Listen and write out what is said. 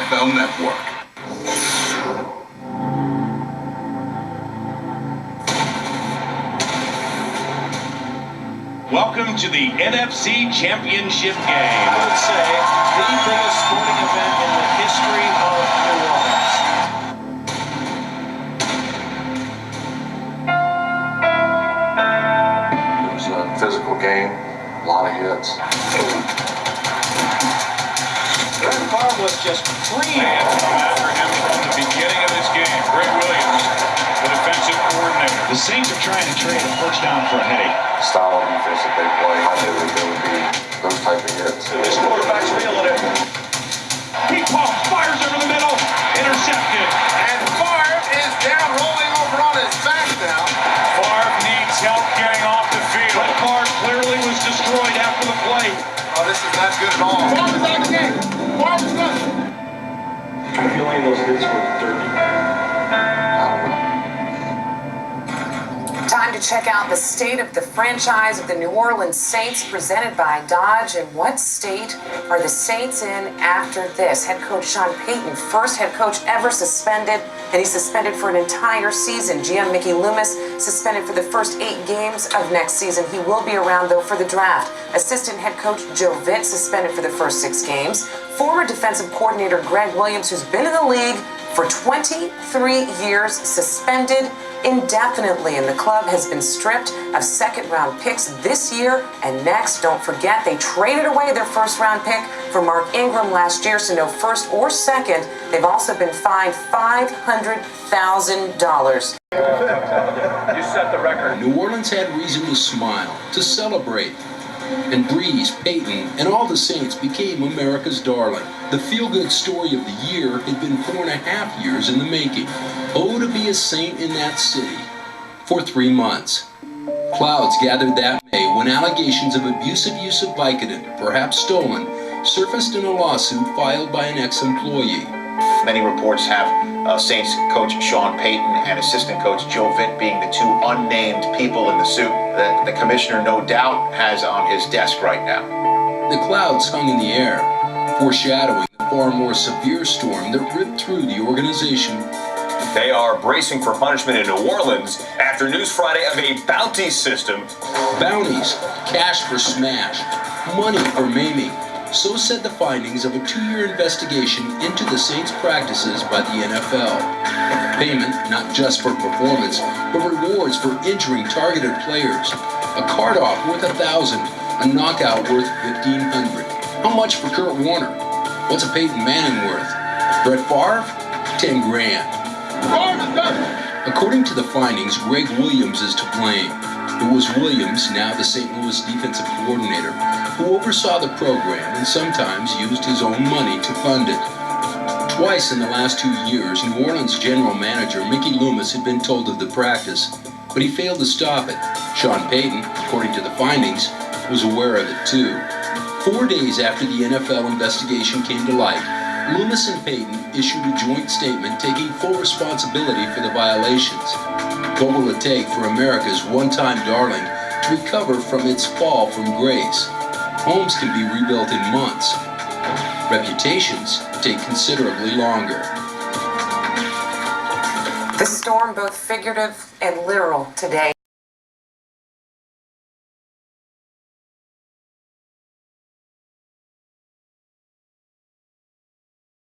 NFL Network. Welcome to the NFC Championship game. I would say the biggest sporting event in the history of New Orleans. It was a physical game, a lot of hits. Brett Favre was just free after him from the beginning of this game. Greg Williams, the defensive coordinator. The Saints are trying to trade a first down for a headache. Style of defense that they play, I knew that there would be those type of hits. This quarterback's feeling it. He fires over the middle, intercepted. And Favre is down, rolling over on his back now. Favre needs help getting off the field. Brett Favre clearly was destroyed after the play. Oh, this is not good at all. Favre is out of the game. Favre is done. I feel like those hits were dirty. Time to check out the state of the franchise of the New Orleans Saints, presented by Dodge. And what state are the Saints in after this? Head coach Sean Payton, first head coach ever suspended, and he's suspended for an entire season. GM Mickey Loomis suspended for the first 8 games of next season. He will be around, though, for the draft. Assistant head coach Joe Vitt suspended for the first 6 games. Former defensive coordinator Greg Williams, who's been in the league for 23 years, suspended indefinitely, and the club has been stripped of second-round picks this year and next. Don't forget, they traded away their first-round pick for Mark Ingram last year, so no first or second. They've also been fined $500,000. You set the record. New Orleans had reason to smile, to celebrate. And Breeze, Peyton, and all the Saints became America's darling. The feel-good story of the year had been 4.5 years in the making. Oh, to be a Saint in that city. For 3 months. Clouds gathered that May when allegations of abusive use of Vicodin, perhaps stolen, surfaced in a lawsuit filed by an ex-employee. Many reports have Saints coach Sean Payton and assistant coach Joe Vitt being the 2 unnamed people in the suit that the commissioner no doubt has on his desk right now. The clouds hung in the air, foreshadowing the far more severe storm that ripped through the organization. They are bracing for punishment in New Orleans after news Friday of a bounty system. Bounties, cash for smash, money for maiming. So said the findings of a 2-year investigation into the Saints' practices by the NFL. Payment, not just for performance, but rewards for injuring targeted players. A card-off worth $1,000, a knockout worth $1,500. How much for Kurt Warner? What's a Peyton Manning worth? Brett Favre? $10 grand. According to the findings, Greg Williams is to blame. It was Williams, now the St. Louis defensive coordinator, who oversaw the program and sometimes used his own money to fund it. Twice in the last 2 years, New Orleans general manager Mickey Loomis had been told of the practice, but he failed to stop it. Sean Payton, according to the findings, was aware of it too. 4 days after the NFL investigation came to light, Loomis and Payton issued a joint statement taking full responsibility for the violations. What will it take for America's one-time darling to recover from its fall from grace? Homes can be rebuilt in months. Reputations take considerably longer. The storm, both figurative and literal, today.